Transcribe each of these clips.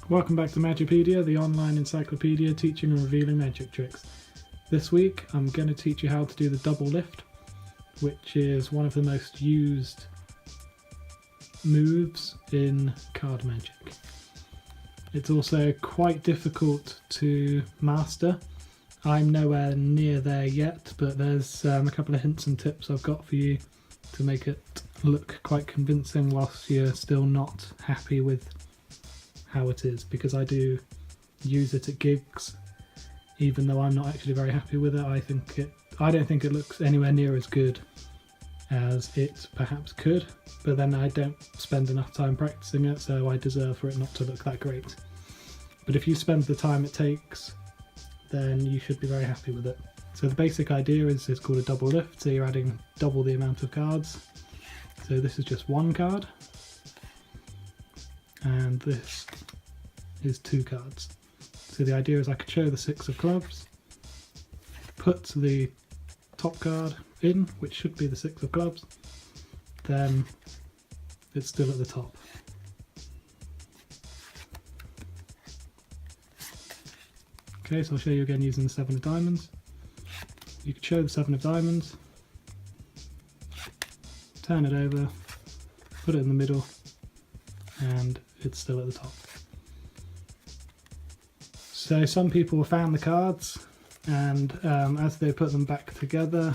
Welcome back to Magipedia, the online encyclopedia teaching and revealing magic tricks. This week I'm going to teach you how to do the double lift, which is one of the most used moves in card magic. It's also quite difficult to master. I'm nowhere near there yet, but there's a couple of hints and tips I've got for you to make it look quite convincing whilst you're still not happy with how it is, because I do use it at gigs even though I'm not actually very happy with it. I don't think it looks anywhere near as good as it perhaps could, but then I don't spend enough time practicing it, so I deserve for it not to look that great. But if you spend the time it takes, then you should be very happy with it. So the basic idea is called a double lift, so you're adding double the amount of cards. So this is just one card, and this is two cards. So the idea is I could show the 6 of clubs, put the top card in, which should be the 6 of clubs, then it's still at the top. Okay, so I'll show you again using the 7 of diamonds. You could show the 7 of diamonds, turn it over, put it in the middle, and it's still at the top. So some people found the cards, and as they put them back together,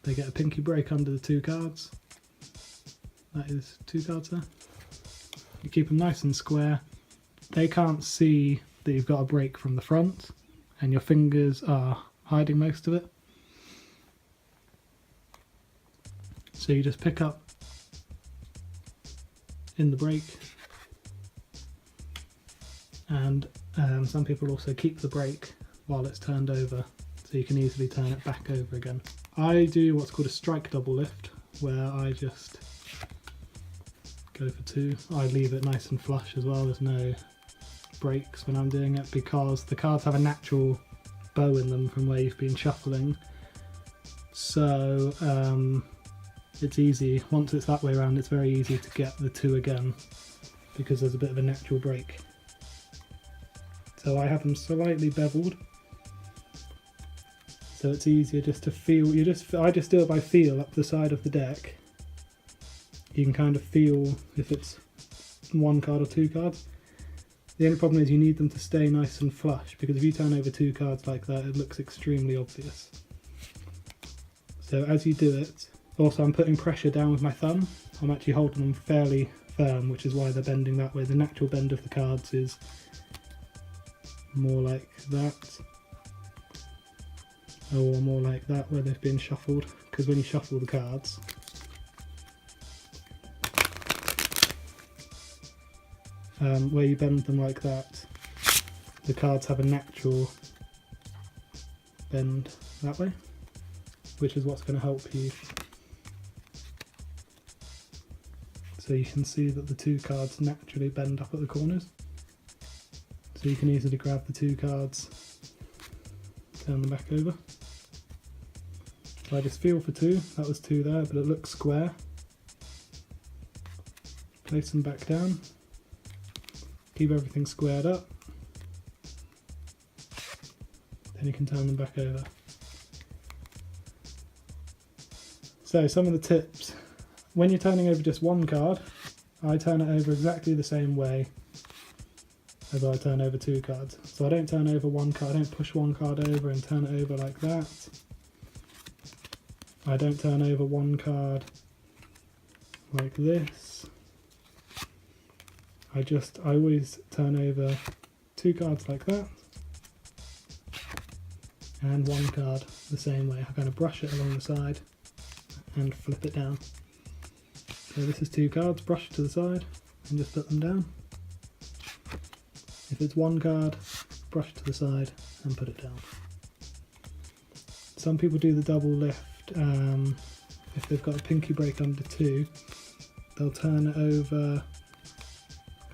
they get a pinky break under the 2 cards. That is 2 cards there. You keep them nice and square. They can't see that you've got a break from the front, and your fingers are hiding most of it. So you just pick up in the break, and some people also keep the break while it's turned over, so you can easily turn it back over again. I do what's called a strike double lift, where I just go for 2. I leave it nice and flush as well, there's no breaks when I'm doing it, because the cards have a natural bow in them from where you've been shuffling. So it's easy, once it's that way around, it's very easy to get the 2 again, because there's a bit of a natural break. So I have them slightly beveled, so it's easier just to feel. I just do it by feel up the side of the deck. You can kind of feel if it's 1 card or 2 cards. The only problem is you need them to stay nice and flush, because if you turn over 2 cards like that, it looks extremely obvious. So as you do it, also I'm putting pressure down with my thumb. I'm actually holding them fairly firm, which is why they're bending that way. The natural bend of the cards is more like that, or more like that where they've been shuffled, because when you shuffle the cards, where you bend them like that, the cards have a natural bend that way, which is what's going to help you. So you can see that the 2 cards naturally bend up at the corners. So you can easily grab the 2 cards, turn them back over. So I just feel for 2, that was 2 there, but it looks square. Place them back down, keep everything squared up, then you can turn them back over. So some of the tips: when you're turning over just 1 card, I turn it over exactly the same way as I turn over 2 cards. So I don't turn over 1 card, I don't push 1 card over and turn it over like that. I don't turn over 1 card like this. I always turn over 2 cards like that, and 1 card the same way. I kind of brush it along the side and flip it down. So this is 2 cards, brush it to the side and just put them down. If it's 1 card, brush to the side and put it down. Some people do the double lift. If they've got a pinky break under 2, they'll turn it over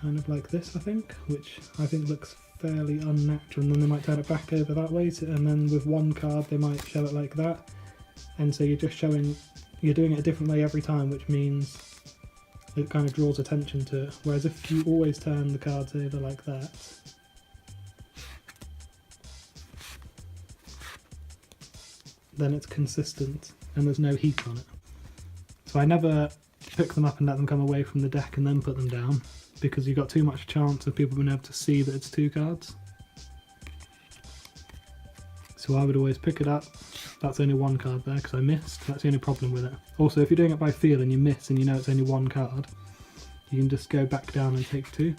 kind of like this, I think, which I think looks fairly unnatural, and then they might turn it back over that way, and then with one card they might show it like that, and so you're doing it a different way every time, which means it kind of draws attention to it. Whereas if you always turn the cards over like that, then it's consistent and there's no heat on it. So I never pick them up and let them come away from the deck and then put them down, because you've got too much chance of people being able to see that it's 2 cards. So I would always pick it up. That's only 1 card there because I missed. That's the only problem with it. Also, if you're doing it by feel and you miss and you know it's only 1 card, you can just go back down and take 2.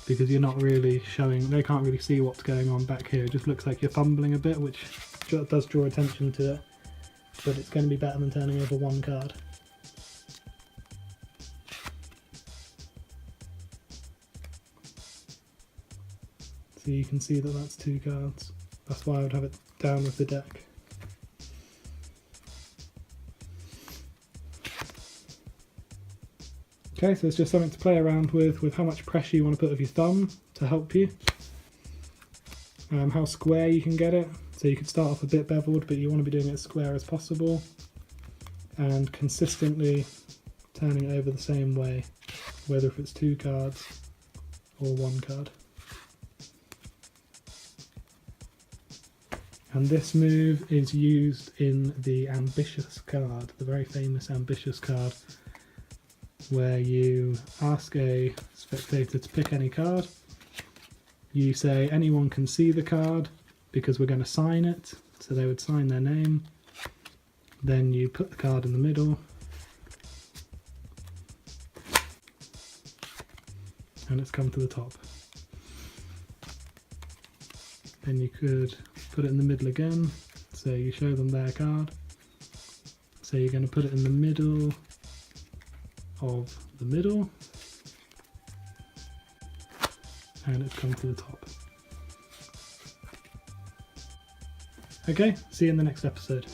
Because you're not really showing, they can't really see what's going on back here. It just looks like you're fumbling a bit, which does draw attention to it. But it's going to be better than turning over 1 card. So you can see that that's 2 cards. That's why I would have it down with the deck. Okay, so it's just something to play around with how much pressure you want to put with your thumb to help you. How square you can get it. So you could start off a bit beveled, but you want to be doing it as square as possible. And consistently turning it over the same way, whether if it's 2 cards or 1 card. And this move is used in the Ambitious card, the very famous Ambitious card, where you ask a spectator to pick any card. You say anyone can see the card because we're going to sign it, so they would sign their name. Then you put the card in the middle, and it's come to the top. Then you could put it in the middle again, so you show them their card. So you're going to put it in the middle of the middle, and it's come to the top. Okay, see you in the next episode.